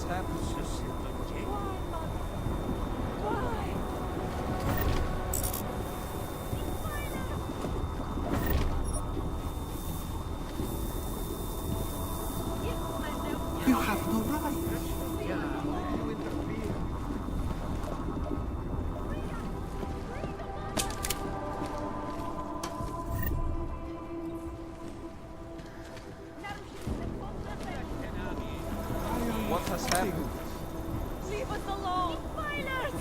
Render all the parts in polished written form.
happened? You have no right. What has happened? Leave us alone! Violence!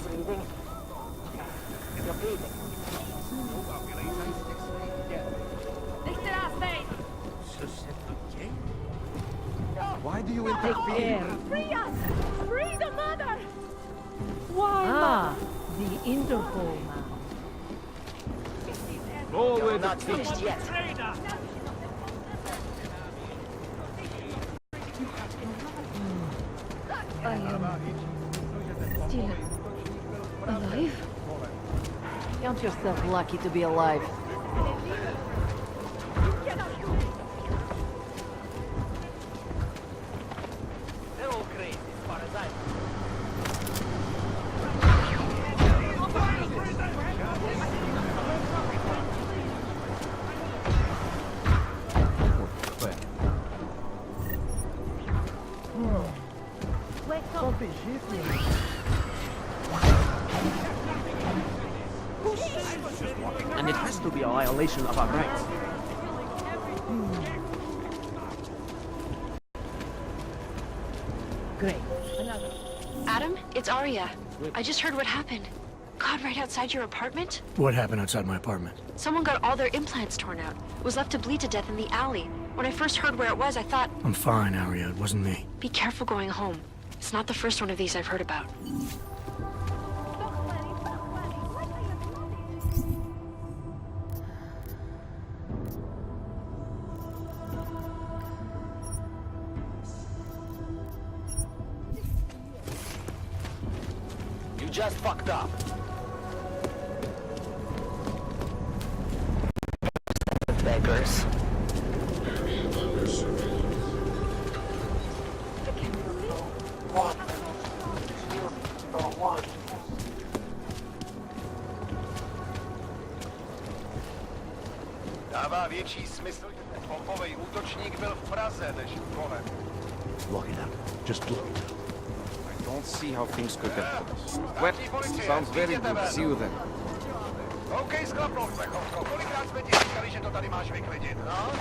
Why do you interfere? Free us! Free the mother! Why, Ah, the Interpol man. Forward! Not finished yet. I am still alive? Count yourself lucky to be alive. They're all crazy as far as I know. And it has to be a violation of our rights. Great. Adam, it's Arya. I just heard what happened. God, right outside your apartment? What happened outside my apartment? Someone got all their implants torn out. Was left to bleed to death in the alley. When I first heard where it was, I thought, I'm fine, Arya. It wasn't me. be careful going home. It's not the first one of these I've heard about. You just fucked up. Beggars. Dává větší smysl, že ten bombový útočník byl v Praze než v Kole. Lock it up. Just lock it up. I don't see how things could get worse. Well, sounds very good. See you then. OK, sklapnou, Plechovko. Kolikrát jsme ti říkali, že to tady máš vyklidit, no?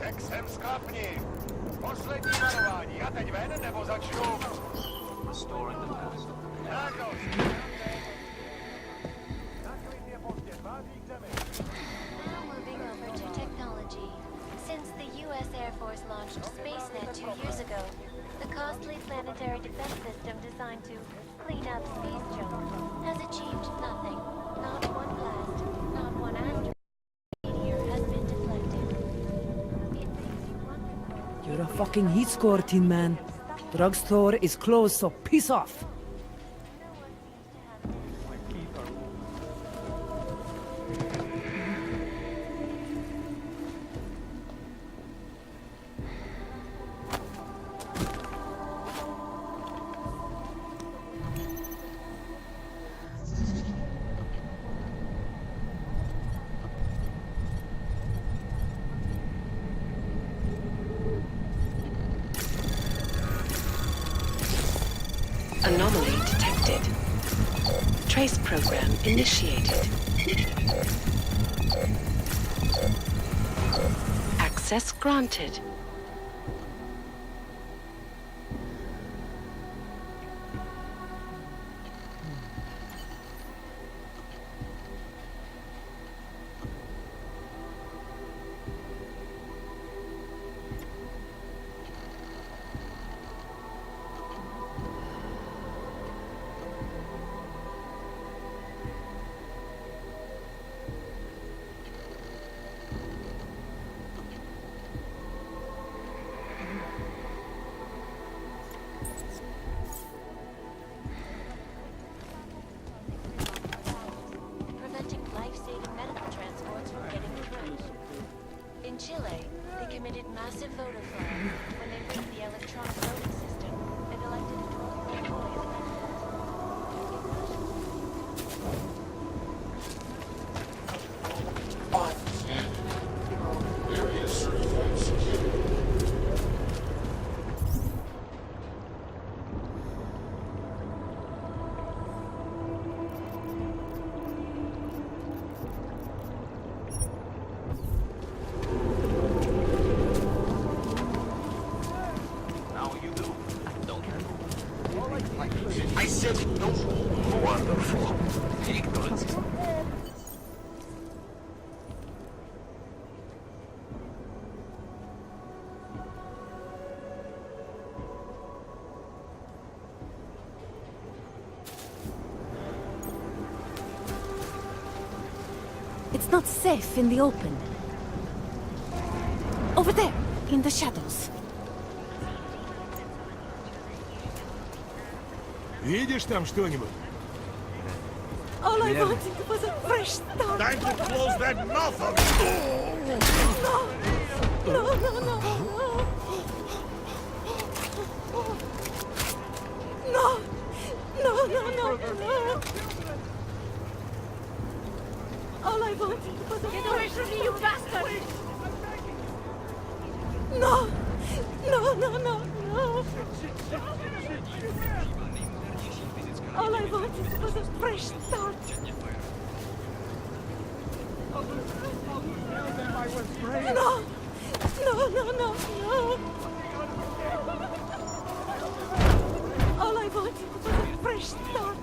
Řekl jsem sklapni. Poslední varování. A teď ven, nebo začnu? Tak, Now moving over to technology. Since the U.S. Air Force launched SpaceNet 2 years ago, the costly planetary defense system designed to clean up space junk has achieved nothing. Not one blast, not one asteroid meteor has been deflected. It makes you wonder. You're a fucking heat score, Tin Man. Drugstore is closed, so piss off. Anomaly detected. Trace program initiated. Access granted. Wonderful. Ignorance is It's not safe in the open. Over there, in the shadows. Видишь там что-нибудь? All I wanted was a fresh start. Time to close that mouth of No, no, no, no. No, no, no, no, no. All I wanted was a Get away from me, you bastard! No, no, no, no, no. All I wanted was a fresh start. No, no, no, no, no. All I wanted was a fresh start.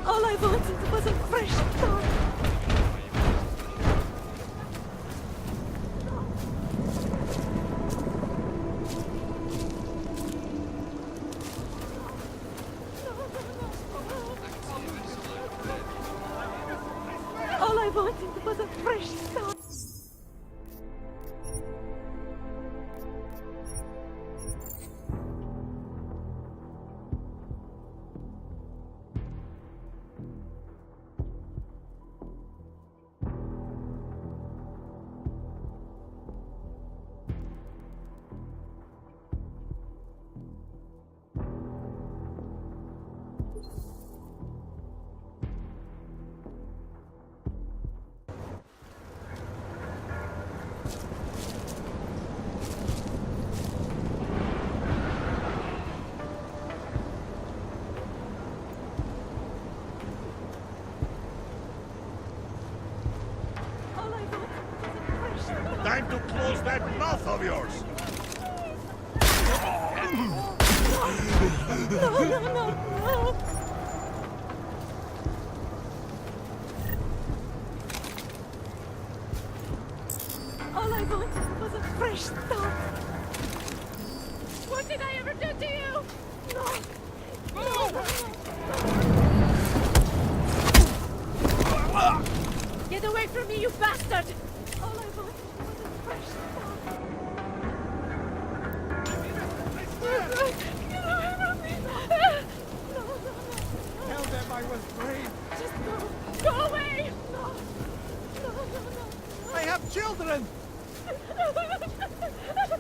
All I wanted was a fresh start. All I wanted was a fresh start. Time to close that mouth of yours. No, no, no, no. All I wanted was a fresh start. What did I ever do to you? No. No, no, no. Get away from me, you bastard! All I wanted was a fresh start. Get away from me! No, no, no. Tell them I was brave. Just go. Go away! No. No, no, no. I have children.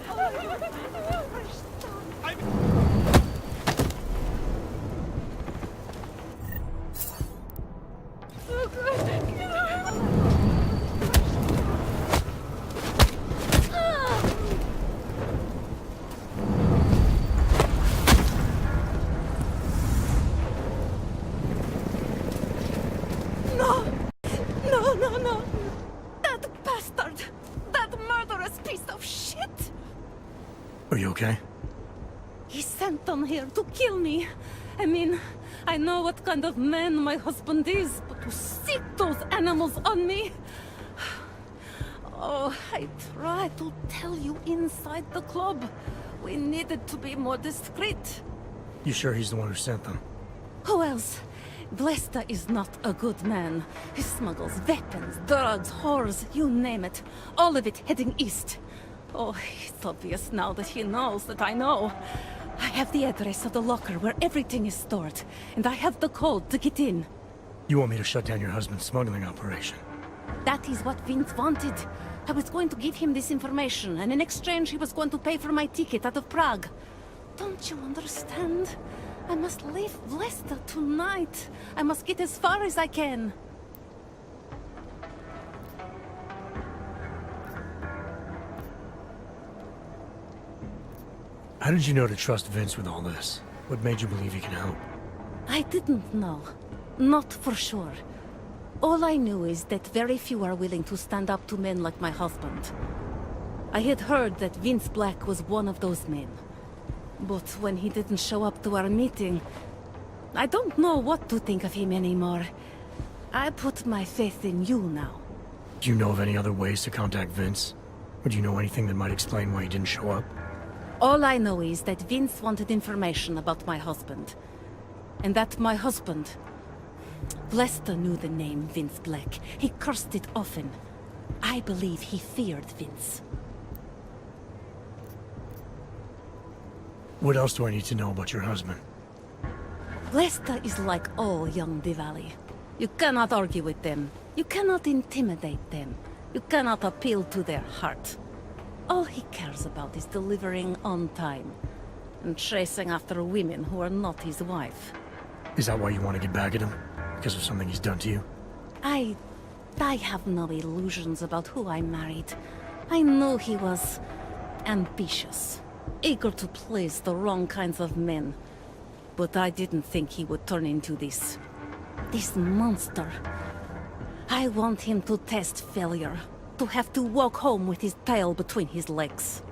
All I wanted was a fresh start. Oh, God. Get away! No! No, no, no! That bastard! That murderous piece of shit! Are you okay? He sent them here to kill me. I mean, I know what kind of man my husband is, but to sick those animals on me... Oh, I tried to tell you inside the club. We needed to be more discreet. You sure he's the one who sent them? Who else? Blesta is not a good man. He smuggles weapons, drugs, whores, you name it. All of it heading east. Oh, it's obvious now that he knows that I know. I have the address of the locker where everything is stored, and I have the code to get in. You want me to shut down your husband's smuggling operation? That is what Vince wanted. I was going to give him this information, and in exchange he was going to pay for my ticket out of Prague. Don't you understand? I must leave Blesta tonight. I must get as far as I can. How did you know to trust Vince with all this? What made you believe he can help? I didn't know. Not for sure. All I knew is that very few are willing to stand up to men like my husband. I had heard that Vince Black was one of those men. But when he didn't show up to our meeting, I don't know what to think of him anymore. I put my faith in you now. Do you know of any other ways to contact Vince? Or do you know anything that might explain why he didn't show up? All I know is that Vince wanted information about my husband. And that my husband... Lester knew the name Vince Black. He cursed it often. I believe he feared Vince. What else do I need to know about your husband? Lester is like all young Diwali. You cannot argue with them. You cannot intimidate them. You cannot appeal to their heart. All he cares about is delivering on time. And chasing after women who are not his wife. Is that why you want to get back at him? Because of something he's done to you? I have no illusions about who I married. I know he was ambitious, eager to please the wrong kinds of men. But I didn't think he would turn into this monster. I want him to test failure, to have to walk home with his tail between his legs.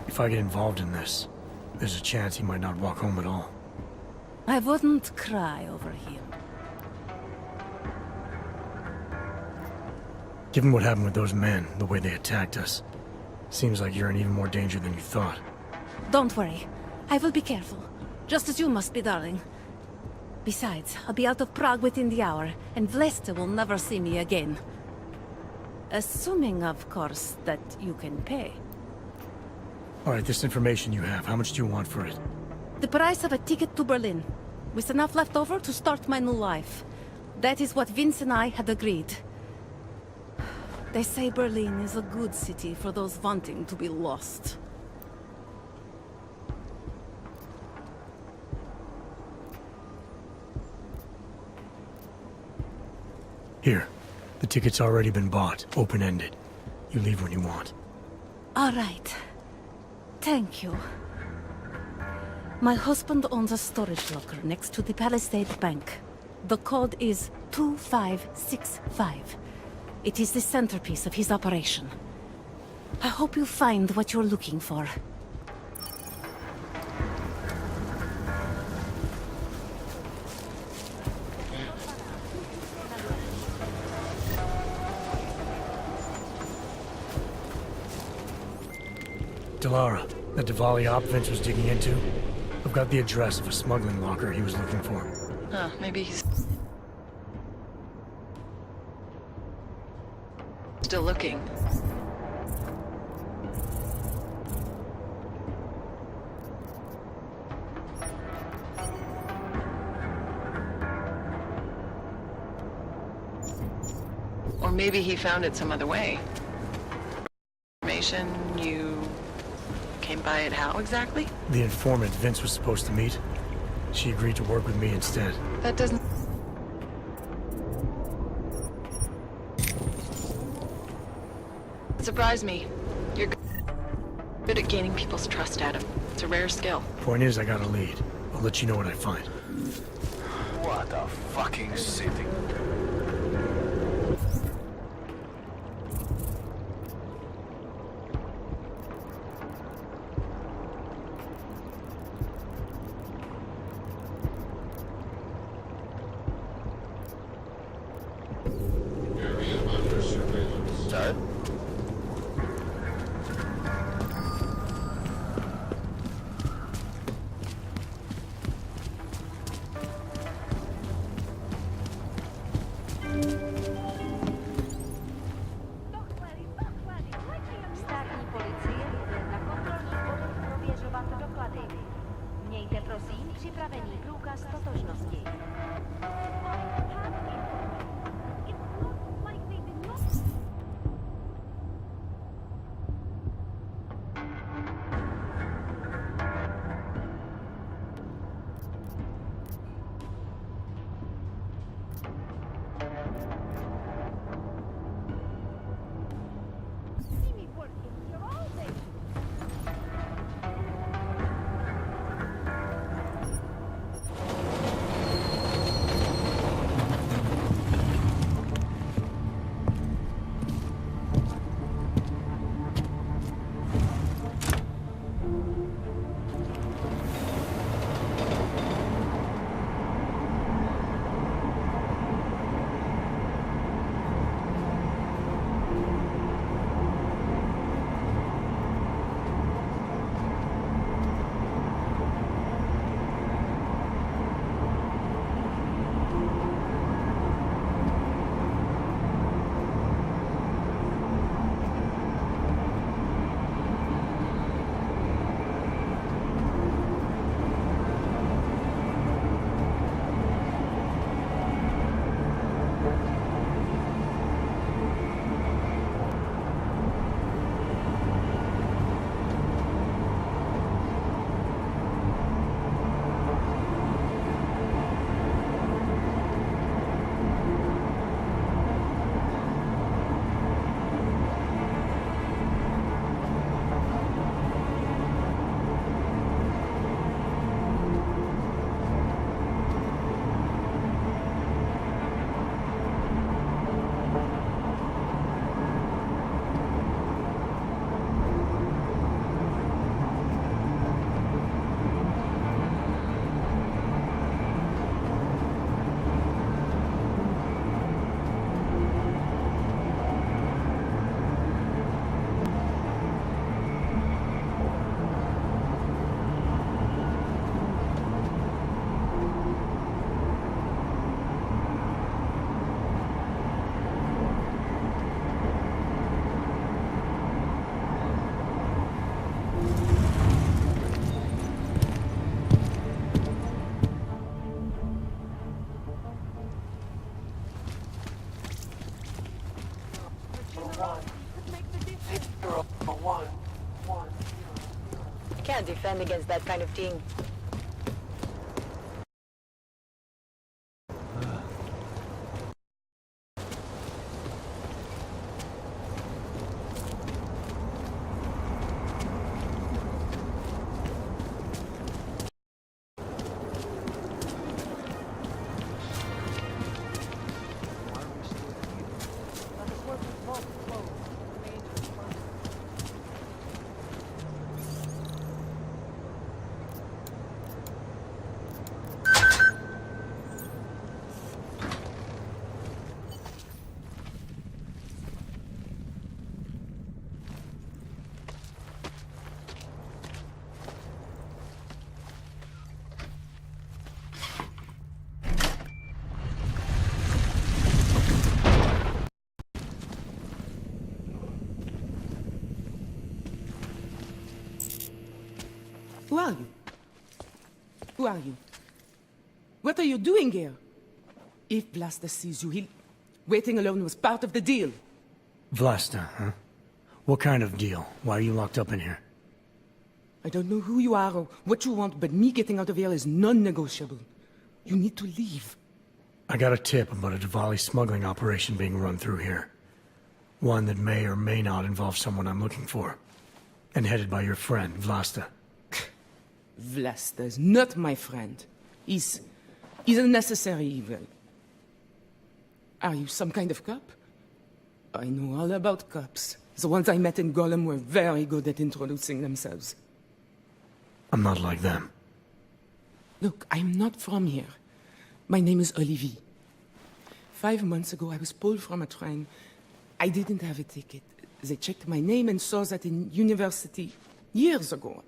If I get involved in this, there's a chance he might not walk home at all. I wouldn't cry over him. Given what happened with those men, the way they attacked us, seems like you're in even more danger than you thought. Don't worry. I will be careful. Just as you must be, darling. Besides, I'll be out of Prague within the hour, and Vlesta will never see me again. Assuming, of course, that you can pay. Alright, this information you have, how much do you want for it? The price of a ticket to Berlin, with enough left over to start my new life. That is what Vince and I had agreed. They say Berlin is a good city for those wanting to be lost. Here. The ticket's already been bought, open-ended. You leave when you want. All right. Thank you. My husband owns a storage locker next to the Palisade Bank. The code is 2565. It is the centerpiece of his operation. I hope you find what you're looking for. Delara, that Diwali op Vince was digging into? I've got the address of a smuggling locker he was looking for. Huh, maybe he's still looking. Or maybe he found it some other way. Information, you came by it how exactly? The informant Vince was supposed to meet. She agreed to work with me instead. That doesn't... surprise me. You're good at gaining people's trust, Adam. It's a rare skill. Point is, I got a lead. I'll let you know what I find. What a fucking city. Sir? Státní policie jde na kontrolní bod prověřovat doklady. Mějte prosím připravený průkaz totožnosti. can't defend against that kind of thing. Who are you? Who are you? What are you doing here? If Blaster sees you, waiting alone was part of the deal. Vlasta, huh? What kind of deal? Why are you locked up in here? I don't know who you are or what you want, but me getting out of here is non-negotiable. You need to leave. I got a tip about a Diwali smuggling operation being run through here. One that may or may not involve someone I'm looking for. And headed by your friend, Vlasta. Vlasta is not my friend. He's a necessary evil. Are you some kind of cop? I know all about cops. The ones I met in Golem were very good at introducing themselves. I'm not like them. Look, I'm not from here. My name is Olivier. 5 months ago, I was pulled from a train. I didn't have a ticket. They checked my name and saw that in university years ago.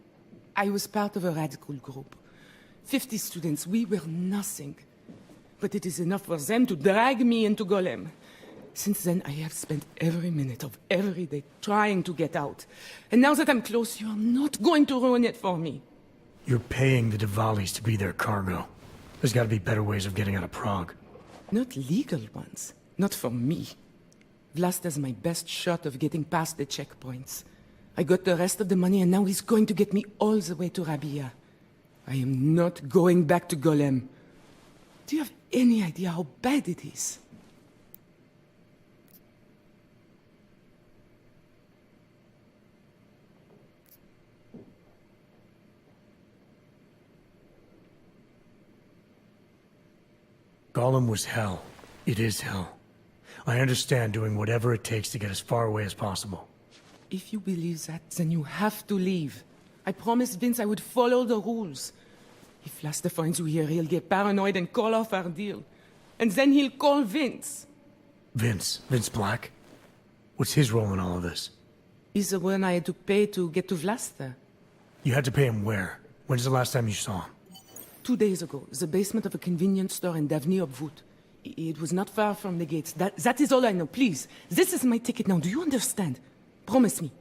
I was part of a radical group. 50 students, we were nothing. But it is enough for them to drag me into Golem. Since then, I have spent every minute of every day trying to get out. And now that I'm close, you are not going to ruin it for me. You're paying the Diwalis to be their cargo. There's got to be better ways of getting out of Prague. Not legal ones. Not for me. Vlasta's my best shot of getting past the checkpoints. I got the rest of the money and now he's going to get me all the way to Rabia. I am not going back to Golem. Do you have any idea how bad it is? Golem was hell. It is hell. I understand doing whatever it takes to get as far away as possible. If you believe that, then you have to leave. I promised Vince I would follow the rules. If Laster finds you here, he'll get paranoid and call off our deal. And then he'll call Vince. Vince? Vince Black? What's his role in all of this? He's the one I had to pay to get to Vlasta. You had to pay him where? When's the last time you saw him? 2 days ago, the basement of a convenience store in Davni Obvut. It was not far from the gates. That is all I know. Please, this is my ticket now. Do you understand? Promise me.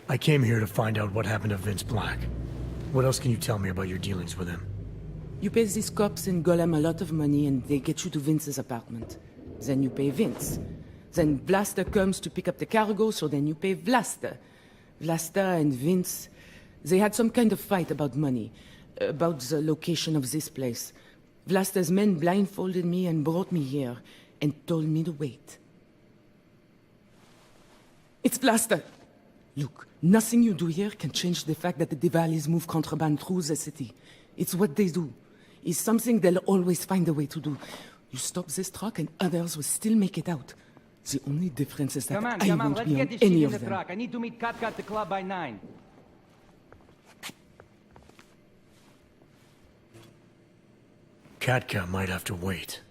I came here to find out what happened to Vince Black. What else can you tell me about your dealings with him? You pay these cops in Golem a lot of money and they get you to Vince's apartment. Then you pay Vince. Then Vlasta comes to pick up the cargo, so then you pay Vlasta. Vlasta and Vince, they had some kind of fight about money, about the location of this place. Vlasta's men blindfolded me and brought me here, and told me to wait. It's Vlasta! Look, nothing you do here can change the fact that the Diwalis move contraband through the city. It's what they do. It's something they'll always find a way to do. You stop this truck and others will still make it out. The only difference is that I won't be on any of them. Truck. I need to meet Katka at the club by 9. Katka might have to wait.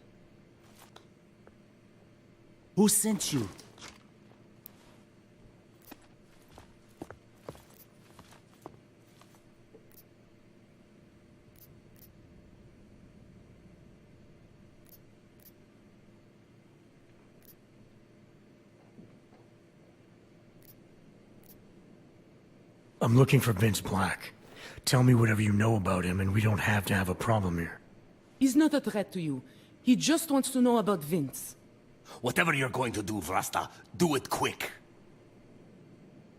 Who sent you? I'm looking for Vince Black. Tell me whatever you know about him and we don't have to have a problem here. He's not a threat to you. He just wants to know about Vince. Whatever you're going to do, Vrasta, do it quick.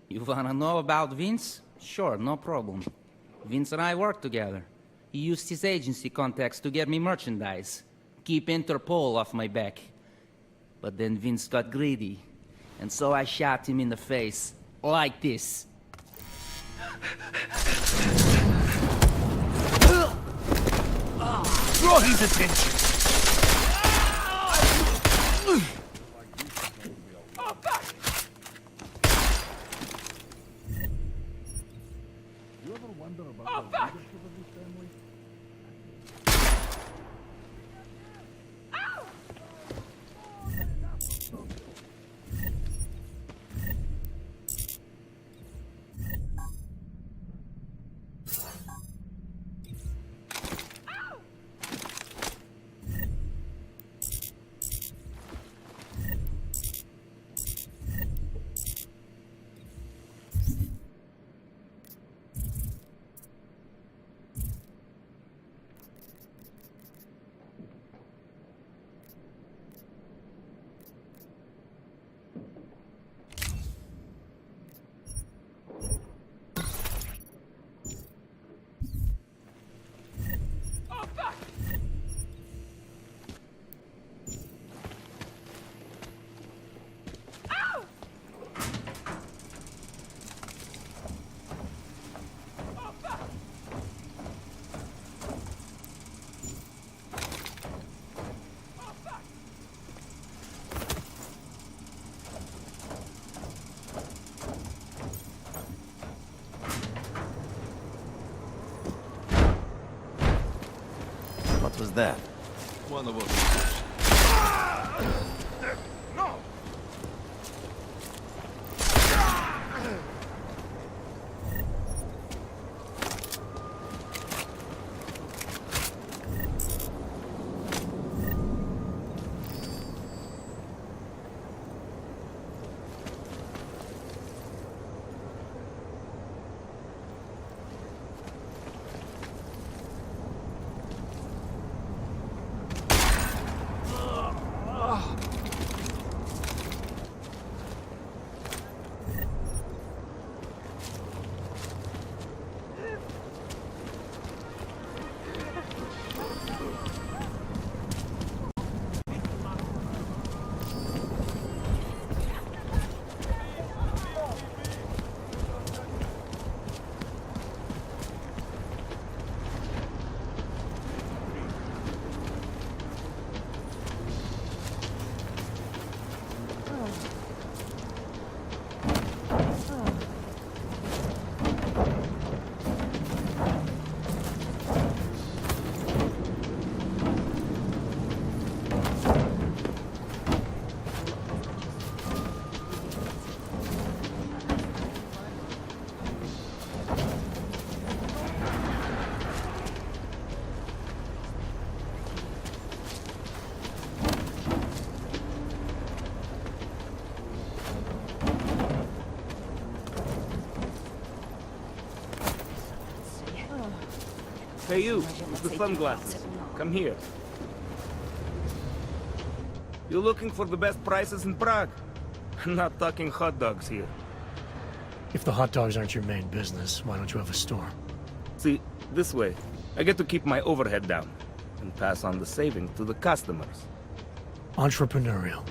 You wanna know about Vince? Sure, no problem. Vince and I work together. He used his agency contacts to get me merchandise. Keep Interpol off my back. But then Vince got greedy. And so I shot him in the face. Like this. Draw his attention. What was that? One of us. No! Hey you, with the sunglasses. Come here. You looking for the best prices in Prague? I'm not talking hot dogs here. If the hot dogs aren't your main business, why don't you have a store? See, this way, I get to keep my overhead down and pass on the savings to the customers. Entrepreneurial.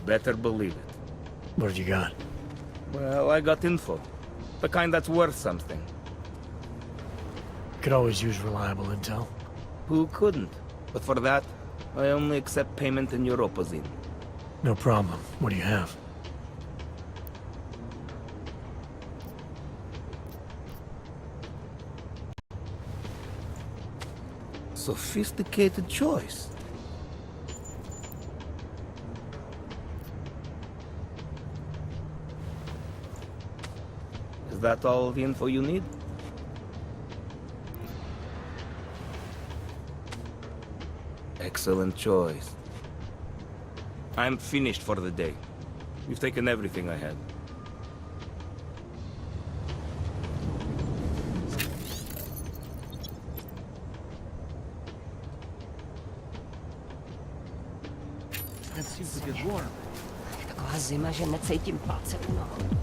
Better believe it. What have you got? Well, I got info. The kind that's worth something. Could always use reliable intel. Who couldn't? But for that, I only accept payment in Europozine. No problem. What do you have? Sophisticated choice. Is that all the info you need? Excellent choice. I'm finished for the day. You've taken everything I had. Je taková zima, že necítím palce u nohou.